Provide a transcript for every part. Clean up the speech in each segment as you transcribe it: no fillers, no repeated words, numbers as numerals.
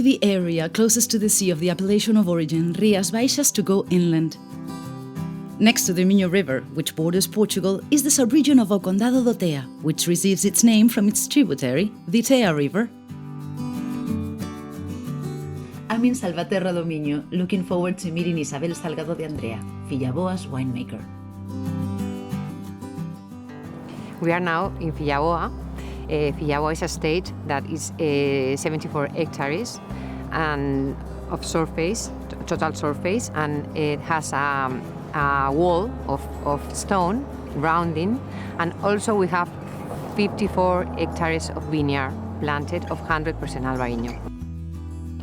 leave the area closest to the sea of the appellation of origin, Rías Baixas, to go inland. Next to the Minho River, which borders Portugal, is the subregion of Condado do Tea, which receives its name from its tributary, the Tea River. I'm in Salvaterra do Minho, looking forward to meeting Isabel Salgado de Andrea, Fillaboa's winemaker. We are now in Fillaboa. Fillaboa is a state that is 74 hectares and of surface, total surface, and it has a wall of stone rounding, and also we have 54 hectares of vineyard planted of 100% Albariño.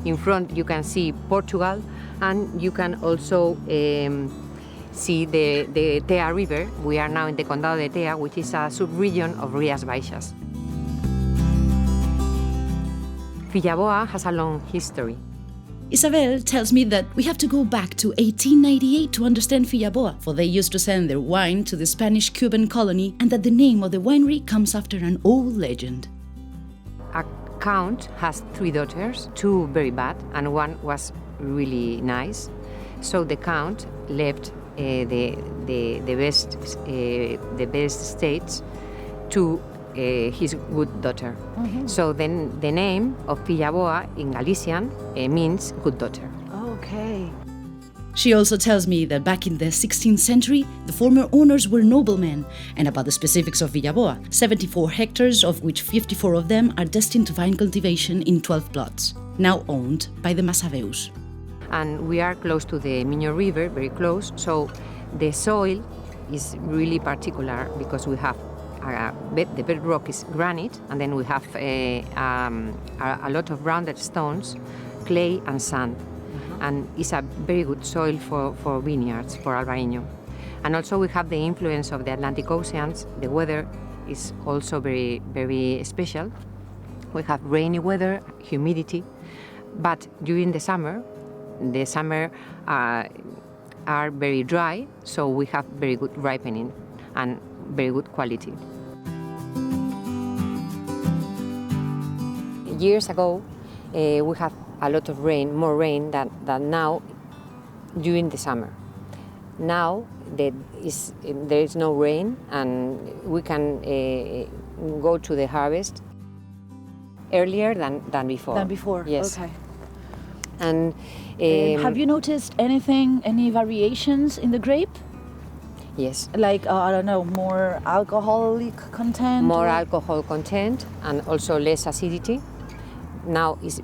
In front you can see Portugal, and you can also see the Tea River. We are now in the Condado de Tea, which is a subregion of Rías Baixas. Fillaboa has a long history. Isabel tells me that we have to go back to 1898 to understand Fillaboa, for they used to send their wine to the Spanish Cuban colony, and that the name of the winery comes after an old legend. A count has 3 daughters, 2 very bad, and 1 was really nice. So the count left the best estates to his good daughter. Mm-hmm. So then the name of Fillaboa in Galician means good daughter. Okay. She also tells me that back in the 16th century, the former owners were noblemen, and about the specifics of Fillaboa, 74 hectares, of which 54 of them are destined to vine cultivation in 12 plots, now owned by the Massaveus. And we are close to the Minho River, very close, so the soil is really particular because we have the bedrock is granite, and then we have a lot of rounded stones, clay and sand. And it's a very good soil for vineyards, for Albariño. And also we have the influence of the Atlantic Oceans. The weather is also very, very special. We have rainy weather, humidity, but during the summer are very dry, so we have very good ripening and very good quality. Years ago, we have a lot of rain, more rain than now during the summer. Now there is no rain, and we can go to the harvest earlier than before. Than before, yes. Okay. And have you noticed any variations in the grape? Yes. Like, I don't know, more alcoholic content? More alcohol content and also less acidity. Now it's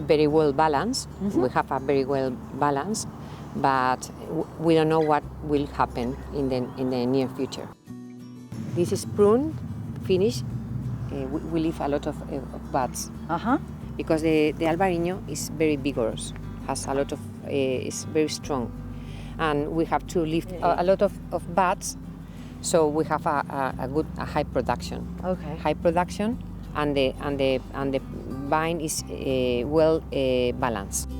very well balanced. Mm-hmm. We have a very well balance, but we don't know what will happen in the near future. This is prune, finished. We leave a lot of buds. Because the Albariño is very vigorous, has a lot of, is very strong, and we have to lift a lot of buds, so we have a high production. Okay. High production, and the vine is well balanced.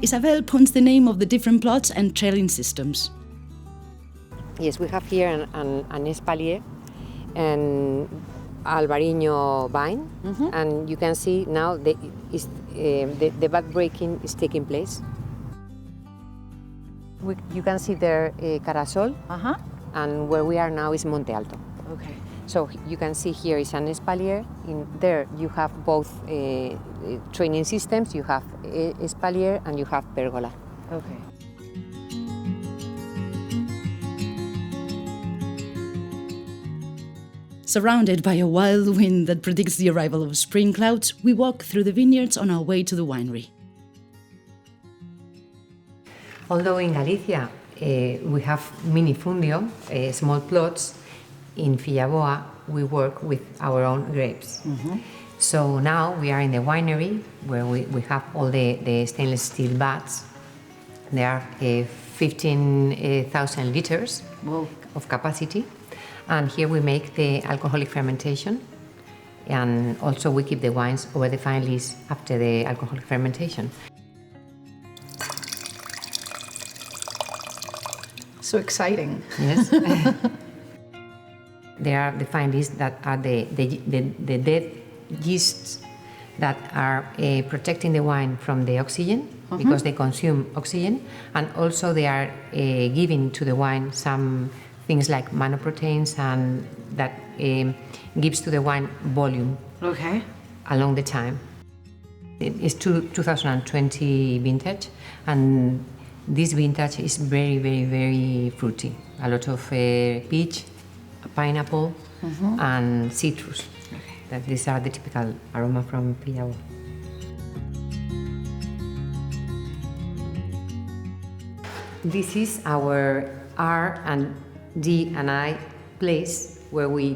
Isabel points the name of the different plots and trailing systems. Yes, we have here an espalier and Albariño vine, Mm-hmm. and you can see now the bud breaking is taking place. You can see there Carasol, and where we are now is Monte Alto. Okay. So you can see here is an espalier. In there you have both training systems. You have espalier and you have pergola. Okay. Surrounded by a wild wind that predicts the arrival of spring clouds, we walk through the vineyards on our way to the winery. Although in Galicia we have minifundio, small plots, in Fillaboa we work with our own grapes. Mm-hmm. So now we are in the winery where we have all the stainless steel vats. There are 15,000 liters of capacity. And here we make the alcoholic fermentation, and also we keep the wines over the fine lees after the alcoholic fermentation. So exciting. Yes. There are the fine lees that are the dead yeasts that are protecting the wine from the oxygen, because they consume oxygen, and also they are giving to the wine some things like manoproteins, and that gives to the wine volume along the time. It's 2020 vintage, and this vintage is very, very, very fruity. A lot of peach, pineapple, and citrus. That these are the typical aroma from Fillaboa. This is our R&D+I place where we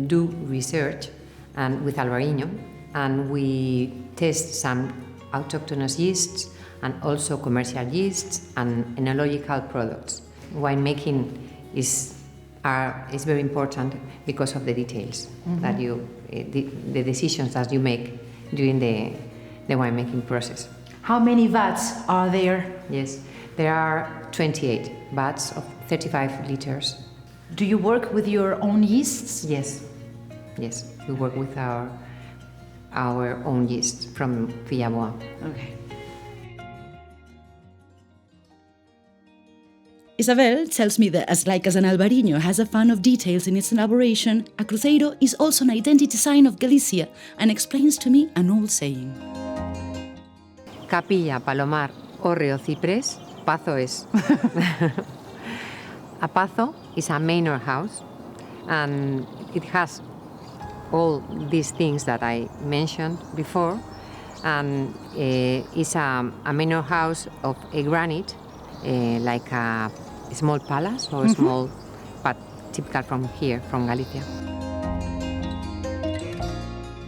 do research and with Albariño, and we test some autochthonous yeasts and also commercial yeasts and enological products. Winemaking is very important because of the details that the decisions that you make during the winemaking process. How many vats are there? Yes, there are 28 vats of 35 liters. Do you work with your own yeasts? Yes, we work with our own yeast from Fillaboa. Okay. Isabel tells me that as like as an Albariño has a fan of details in its elaboration, a Cruzeiro is also an identity sign of Galicia, and explains to me an old saying. Capilla, palomar, hórreo, ciprés, pazo es. A pazo is a manor house, and it has all these things that I mentioned before, and it's a manor house of a granite, like a small palace or small, but typical from here, from Galicia.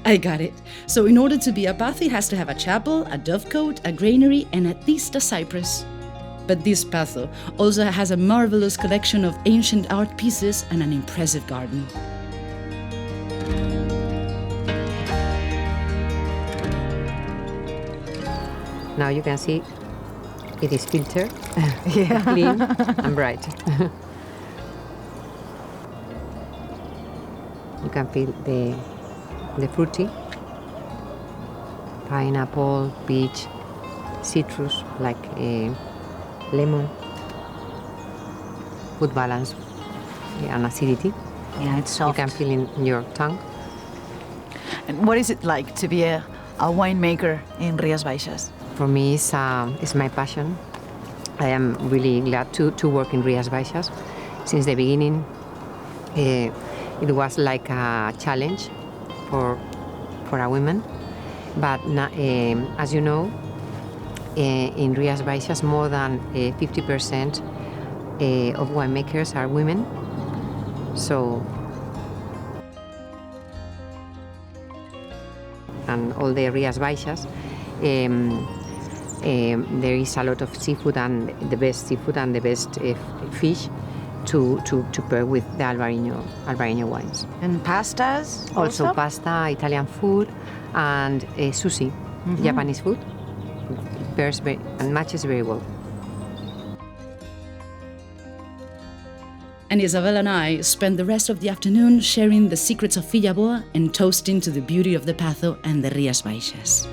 I got it. So in order to be a pazo, it has to have a chapel, a dovecote, a granary, and at least a cypress. But this pazo also has a marvelous collection of ancient art pieces and an impressive garden. Now you can see it is filtered, clean and bright. You can feel the fruity, pineapple, peach, citrus like lemon, good balance and acidity. Yeah, it's soft. You can feel in your tongue. And what is it like to be a winemaker in Rías Baixas? For me, it's my passion. I am really glad to work in Rías Baixas. Since the beginning, it was like a challenge for a woman. But as you know, in Rías Baixas, more than 50% of winemakers are women. So, and all the Rías Baixas, there is a lot of seafood, and the best seafood and the best fish to pair with the Albariño wines. And pastas Also pasta, Italian food, and sushi, Japanese food. Pairs and matches very well. And Isabel and I spent the rest of the afternoon sharing the secrets of Fillaboa and toasting to the beauty of the pazo and the Rías Baixas.